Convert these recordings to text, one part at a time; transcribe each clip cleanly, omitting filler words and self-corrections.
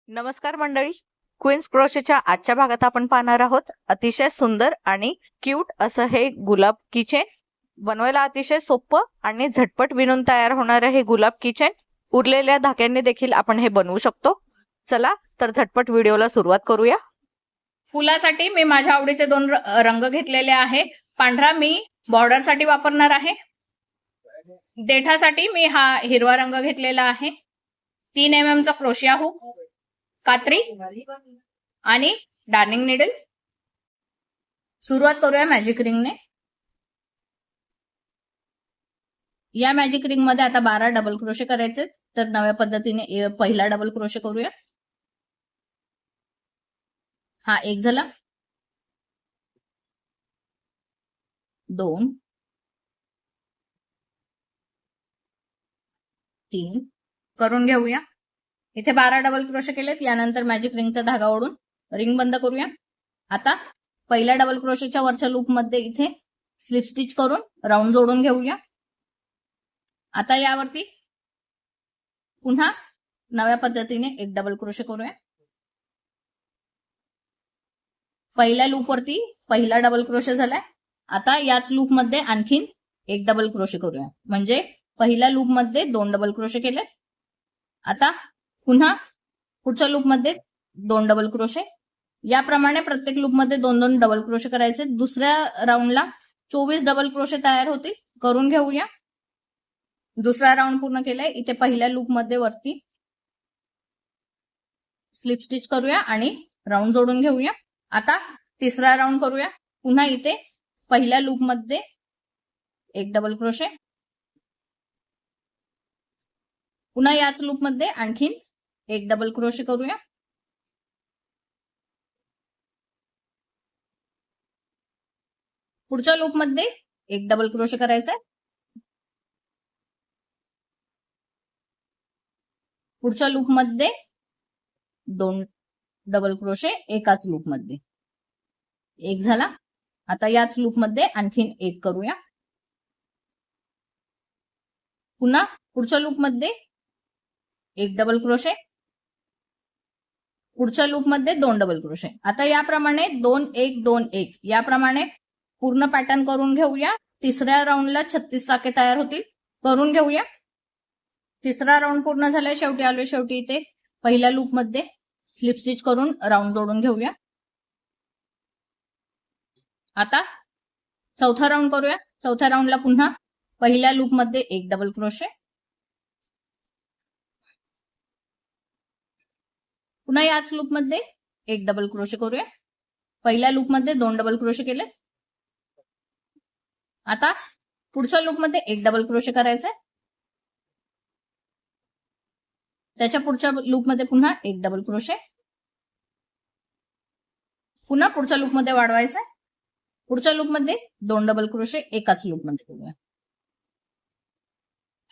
नमस्कार मंडळी, क्वीन्स क्रोशेच्या आजच्या भागात आपण पाहणार आहोत अतिशय सुंदर आणि क्यूट असं हे गुलाब किचन. बनवायला अतिशय सोपं आणि झटपट विणून तयार होणारे हे गुलाब किचन उरलेल्या धाग्यांनी देखील आपण हे बनवू शकतो. चला तर झटपट व्हिडिओला सुरुवात करूया. फुलासाठी मी माझ्या आवडीचे दोन रंग घेतलेले आहे. पांढरा मी बॉर्डर साठी वापरणार आहे. देठासाठी मी हा हिरवा रंग घेतलेला आहे. 3 mm चा क्रोशिया हुक, कात्री आणि डार्निंग निडल. सुरुवात करूया मॅजिक रिंगने. या मॅजिक रिंग मध्ये आता 12 डबल क्रोशे करायचे, तर नव्या पद्धतीने पहिला डबल क्रोशे करूया. हा एक झाला, 2, 3 करून घेऊया. इथे 12 डबल क्रोशे केलेत. यानंतर मॅजिक रिंगचा धागा ओढून रिंग बंद करूया. आता पहिल्या डबल क्रोशेच्या वरच्या लूप मध्ये इथे स्लिप स्टिच करून राऊंड जोडून घेऊया. आता यावरती पुन्हा नव्या पद्धतीने एक डबल क्रोशे करूया. पहिल्या लूप वरती पहिला डबल क्रोशे झालाय. आता याच लूप मध्ये आणखीन एक डबल क्रोशे करूया. म्हणजे पहिल्या लूप मध्ये 2 डबल क्रोशे केले. आता पुन्हा पुढच्या लूप मध्ये 2 डबल क्रोशे. याप्रमाणे प्रत्येक लूप मध्ये 2-2 डबल क्रोशे करायचे. दुसऱ्या राऊंडला 24 डबल क्रोशे तयार होतील. करून घेऊया. दुसरा राऊंड पूर्ण केलाय. इथे पहिल्या लूप मध्ये वरती स्लिप स्टिच करूया आणि राऊंड जोडून घेऊया. आता तिसरा राऊंड करूया. पुन्हा इथे पहिल्या लूप मध्ये एक डबल क्रोशे. पुन्हा याच लूप मध्ये आणखीन एक डबल क्रोशे करूया. पुढच्या लूप मध्ये एक डबल क्रोशे करायचा. पुढच्या लूप मध्ये 2 डबल क्रोशे एकाच लूप मध्ये. एक झाला. आता याच लूप मध्ये आणखीन एक करूया. पुन्हा पुढच्या लूप मध्ये एक डबल क्रोशे. पुढच्या लूप मध्ये 2 डबल क्रोशे. आता याप्रमाणे 2-1-2-1 याप्रमाणे पूर्ण पॅटर्न करून घेऊया. तिसऱ्या राऊंडला 36 टाके तयार होतील. करून घेऊया. तिसरा राऊंड पूर्ण झालाय. शेवटी आलोय. शेवटी इथे पहिल्या लूप मध्ये स्लिप स्टिच करून राऊंड जोडून घेऊया. आता चौथा राऊंड करूया. चौथ्या राऊंडला पुन्हा पहिल्या लूप मध्ये एक डबल क्रोशे. पुन्हा याच लूप मध्ये एक डबल क्रोशे करूया. पहिल्या लूप मध्ये 2 डबल क्रोशे केले. आता पुढच्या लूप मध्ये एक डबल क्रोशे करायचंय. त्याच्या पुढच्या लूप मध्ये पुन्हा एक डबल क्रोशे. पुन्हा पुढच्या लूप मध्ये वाढवायचंय. पुढच्या लूप मध्ये 2 डबल क्रोशे एकाच लूप मध्ये करूया.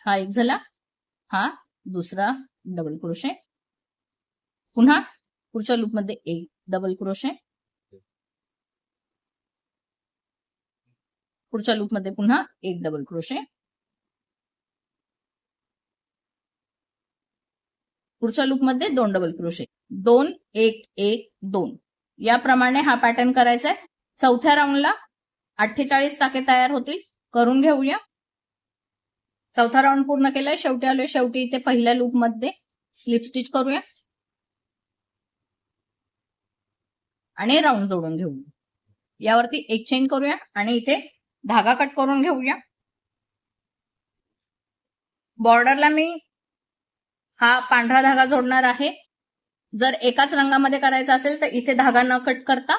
हा एक झाला. हा दुसरा डबल क्रोशे. पुन्हा पुढच्या लूप मध्ये एक डबल क्रोशे. पुढच्या लूप मध्ये पुन्हा एक डबल क्रोशे. पुढच्या लूप मध्ये 2 डबल क्रोशे. 2-1-1-2 याप्रमाणे हा पॅटर्न करायचा आहे. चौथ्या राऊंडला 48 टाके तयार होतील. करून घेऊया. चौथा राऊंड पूर्ण केलाय. शेवटी आलोय. शेवटी इथे पहिल्या लूप मध्ये स्लिप स्टिच करूया आणि राऊंड जोडून घेऊया. यावरती एक चेन करूया आणि इथे धागा कट करून घेऊया. बॉर्डरला मी हा पांढरा धागा जोडणार आहे. जर एकाच रंगामध्ये करायचा असेल तर इथे धागा न कट करता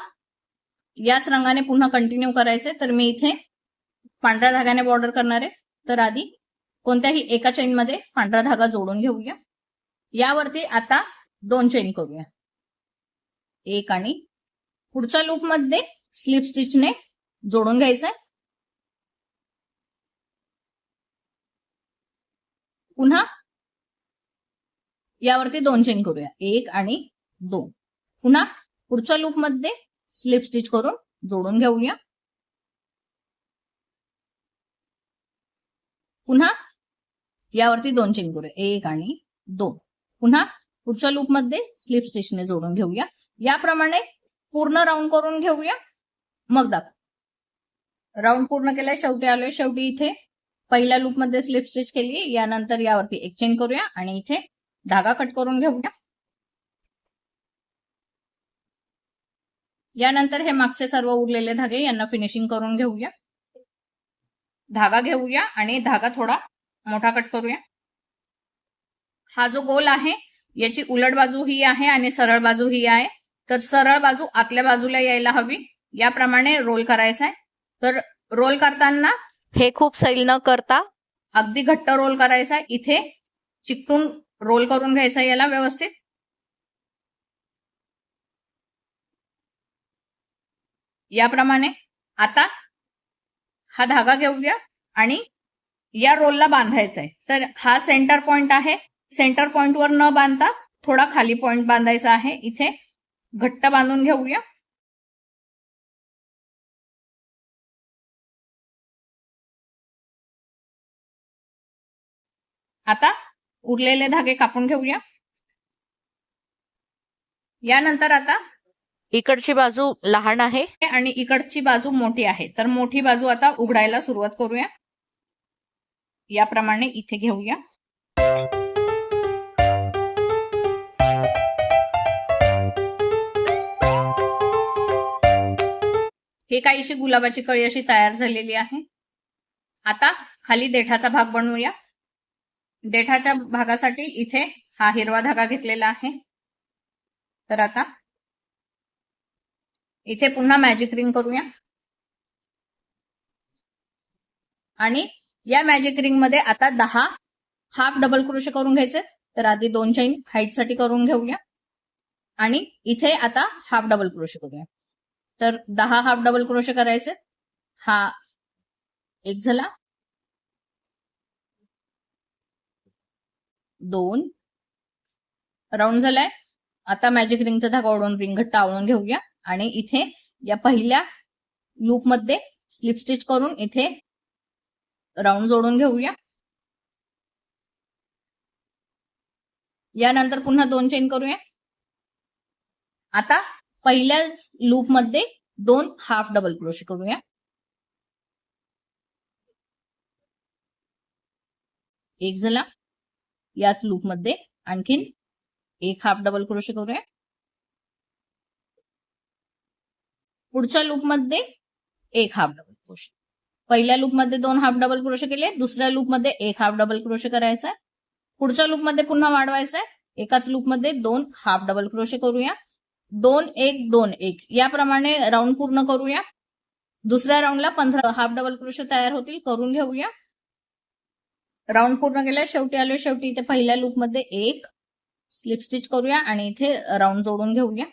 याच रंगाने पुन्हा कंटिन्यू करायचे. तर मी इथे पांढऱ्या धाग्याने बॉर्डर करणार आहे. तर आधी कोणत्याही एका चेन मध्ये पांढरा धागा जोडून घेऊया. यावरती आता 2 चेन करूया. एक आणि पुढच्या लूप मध्ये स्लिप स्टिचने जोडून घ्यायचंय. पुन्हा यावरती 2 चेन करूया. 1 आणि 2. पुन्हा पुढच्या लूप मध्ये स्लिप स्टिच करून जोडून घेऊया. पुन्हा यावरती 2 चेन करूया. 1 आणि 2. पुन्हा पुढच्या लूप मध्ये स्लिप स्टिचने जोडून घेऊया. याप्रमाणे पूर्ण राऊंड करून घेऊया. मग दाखव. राऊंड पूर्ण केलाय, शेवटी आलोय. शेवटी इथे पहिल्या लूप मध्ये स्लिप स्टिच केली. यानंतर यावरती एक चेन करूया आणि इथे धागा कट करून घेऊया. यानंतर हे मागचे सर्व उरलेले धागे यांना फिनिशिंग करून घेऊया. धागा घेऊया आणि धागा थोडा मोठा कट करूया. हा जो गोल आहे याची उलट बाजू ही आहे आणि सरळ बाजू ही आहे. तर सरळ बाजू आतल्या बाजूला यायला हवी. याप्रमाणे रोल करायचा आहे. तर रोल करताना हे खूप सैल न करता अगदी घट्ट रोल करायचा आहे. इथे चिकटून रोल करून घ्यायचा याला व्यवस्थित. याप्रमाणे आता हा धागा घेऊया आणि या रोलला बांधायचा आहे. तर हा सेंटर पॉइंट आहे. सेंटर पॉइंटवर न बांधता थोडा खाली पॉइंट बांधायचा आहे. इथे घट्ट बांधून घेऊया. आता उरलेले धागे कापून घेऊया. यानंतर आता इकडची बाजू लहान आहे आणि इकडची बाजू मोठी आहे. तर मोठी बाजू आता उघडायला सुरुवात करूया. याप्रमाणे इथे घेऊया. हे काहीशी गुलाबाची कळी अशी तयार झालेली आहे. आता खाली देठाचा भाग बनवूया. देठाच्या भागासाठी इथे हा हिरवा धागा घेतलेला आहे. तर आता इथे पुन्हा मॅजिक रिंग करूया आणि या मॅजिक रिंग मध्ये आता 10 हाफ डबल क्रोशे करून घ्यायचे. तर आधी 2 चैन हाईट साठी करून घेऊया आणि इथे आता हाफ डबल क्रोशे करूया. तर 10 हाफ डबल क्रोशे करायचे. हा एक झाला, 2 राऊंड झालाय. आता मॅजिक रिंगचा धागा ओढून रिंग घट्ट आवळून घेऊया आणि इथे या पहिल्या लूप मध्ये स्लिप स्टिच करून इथे राऊंड जोडून घेऊया. यानंतर पुन्हा 2 चेन करूया. आता पहिल्याच लूप मध्ये 2 हाफ डबल क्रोशे करूया. एक झाला. याच लूप मध्ये आणखीन 1 हाफ डबल क्रोशे करूया. पुढच्या लूप मध्ये 1 हाफ डबल क्रोशे. पहिल्या लूप मध्ये 2 हाफ डबल क्रोशे केले. दुसऱ्या लूप मध्ये 1 हाफ डबल क्रोशे करायचा. पुढच्या लूप मध्ये पुन्हा वाढवायचा. एकाच लूप मध्ये 2 हाफ डबल क्रोशे करूया. 2 1 2 1 याप्रमाणे राऊंड पूर्ण करूया. दुसऱ्या राऊंडला 15 हाफ डबल क्रोशे तयार होतील. करून घेऊया. राऊंड पूर्ण केल्या. शेवटी आलो. शेवटी इथे पहिल्या लूप मध्ये 1 स्लिप स्टिच करूया आणि इथे राऊंड जोडून घेऊया.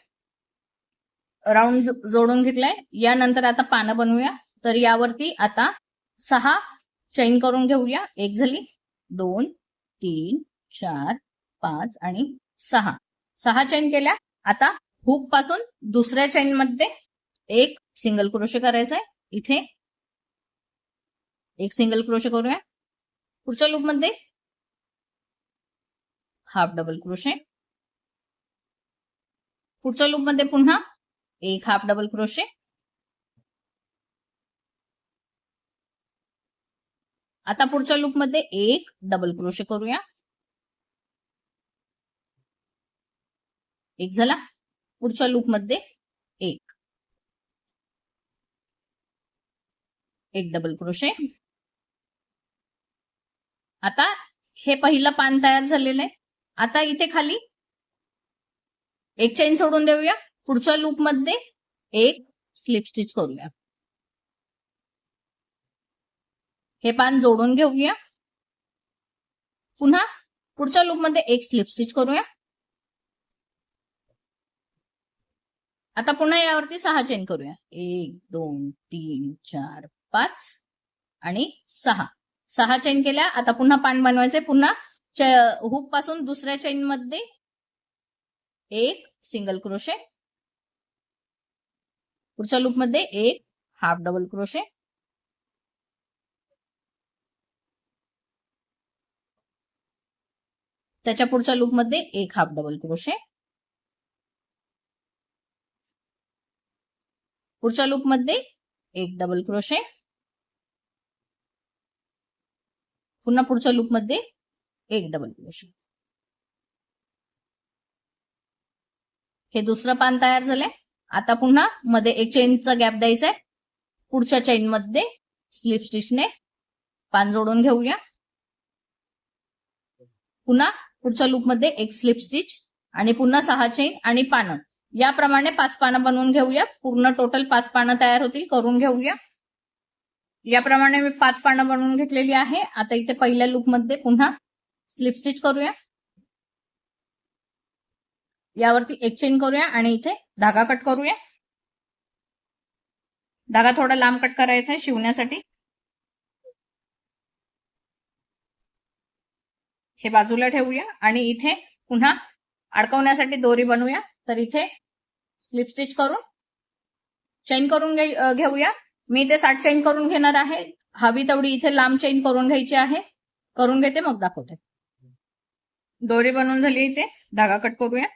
राऊंड जोडून घेतलाय. यानंतर आता पानं बनवूया. तर यावरती आता 6 चैन करून घेऊया. 1 झाली, 2 3 4 5 आणि 6 चैन केल्या. आता हुक पासून दुसऱ्या चैन मध्ये 1 सिंगल क्रोशे करायचा आहे. इथे 1 सिंगल क्रोशे करूया. पुढच्या लूप मध्ये हाफ डबल क्रोशे. पुढच्या लूप मध्ये पुन्हा 1 हाफ डबल क्रोशे. आता पुढच्या लूप मध्ये 1 डबल क्रोशे करूया. 1 झाला. पुढच्या लूप मध्ये 1 डबल क्रोशे. आता हे पहिलं पान तयार झालेलं आहे. आता इथे खाली 1 चैन सोडून देऊया. पुढच्या लूप मध्ये 1 स्लिप स्टिच करूया. हे पान जोडून घेऊया. पुन्हा पुढच्या लूप मध्ये 1 स्लिप स्टिच करूया. आता पुन्हा यावरती 6 चेन करूया. 1 2 3 4 5 आणि 6 चेन केल्या. आता पुन्हा पान बनवायचे. पुन्हा हुक पासून दुसऱ्या चेन मध्ये 1 सिंगल क्रोशे. पुढच्या लूप मध्ये 1 हाफ डबल क्रोशे. त्याच्या पुढच्या लूप मध्ये एक हाफ डबल क्रोशे, पुढच्या लूप मध्ये एक डबल क्रोशे, पुन्हा पुढच्या लूप मध्ये एक डबल क्रोशे. हे दुसरं पान तयार झाले. आता पुन्हा मध्ये एक चेनचा गॅप द्यायचा आहे. पुढच्या चेन मध्ये स्लिप स्टिचने पान जोडून घेऊया. पुन्हा पुढच्या लूप मध्ये एक स्लिप स्टिच आणि पुन्हा 6 चेन आणि पानं. याप्रमाणे 5 पानं बनवून घेऊया. पूर्ण टोटल 5 पानं तयार होतील, करून घेऊया. याप्रमाणे मी 5 पानं बनवून घेतलेली आहे. आता इथे पहिल्या लूप मध्ये पुन्हा स्लिप स्टिच करूया. यावरती एक चेन करूया आणि इथे धागा कट करूया. धागा थोडा लांब कट करायचा आहे शिवण्यासाठी. हे बाजूला ठेवूया आणि इथे पुन्हा अडकवण्यासाठी दोरी बनवूया. तर इथे स्लिप स्टिच करून चेन करून घेऊया. मी इथे 60 चेन करून घेणार आहे. हवी तेवढी इथे लांब चेन करून घ्यायची आहे. करून घेते मग दाखवते. दोरी बनवून झाली. इथे धागा कट करूया.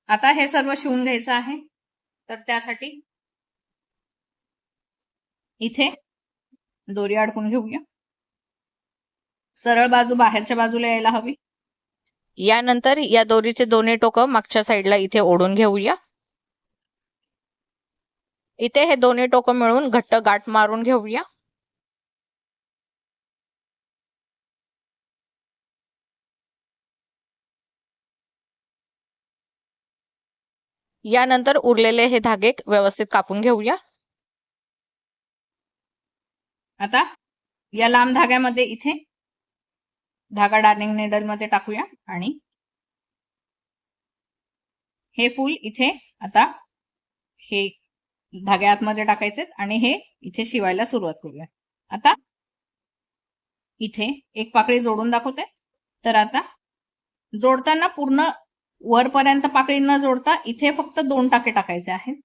आता हे सर्व शिवून घ्यायचं आहे. तर त्यासाठी इथे दोरी अडकून घेऊया. सरळ बाजू बाहेरच्या बाजूला यायला हवी. यानंतर या दोरीचे दोन्ही टोकं मागच्या साईडला इथे ओढून घेऊया. इथे हे दोन्ही टोकं मिळून घट्ट गाठ मारून घेऊया. यानंतर उरलेले हे धागे व्यवस्थित कापून घेऊया. आता या लांब धाग्यामध्ये इथे धागा डार्निंग नेडल मध्ये टाकूया आणि हे फूल इथे आता हे धागे आतमध्ये टाकायचे आणि हे इथे शिवायला सुरुवात करूया. आता इथे एक पाकळी जोडून दाखवते. तर आता जोडताना पूर्ण वरपर्यंत पाकळी न जोडता इथे फक्त 2 टाके टाकायचे आहेत.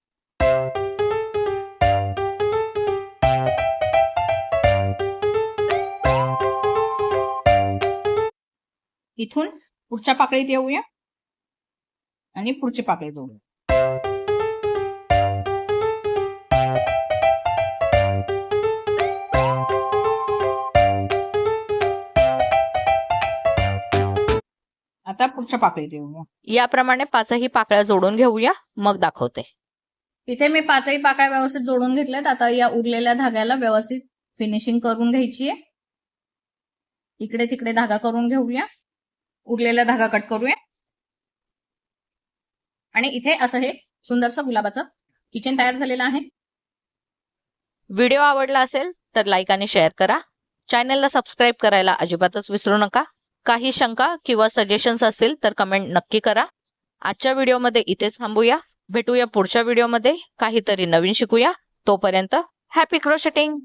इथून पुढच्या पाकळीत येऊया आणि पुढची पाकळी जोडूया. आता पुढच्या पाकळीत येऊया. याप्रमाणे 5ही पाकळ्या जोडून घेऊया, मग दाखवते. इथे मी 5ही पाकळ्या व्यवस्थित जोडून घेतल्यात. आता या उरलेल्या धाग्याला व्यवस्थित फिनिशिंग करून घ्यायची आहे. इकडे तिकडे धागा करून घेऊया. उरलेला धागा कट करूया आणि इथे असं हे सुंदरसं गुलाबाचं किचन तयार झालेलं आहे. व्हिडिओ आवडला असेल तर लाईक आणि शेअर करा. चॅनलला सबस्क्राईब करायला अजिबातच विसरू नका. काही शंका किंवा सजेशन्स असतील तर कमेंट नक्की करा. आजच्या व्हिडिओमध्ये इथेच थांबूया. भेटूया पुढच्या व्हिडिओमध्ये. काहीतरी नवीन शिकूया. तोपर्यंत हॅपी क्रोशेटिंग.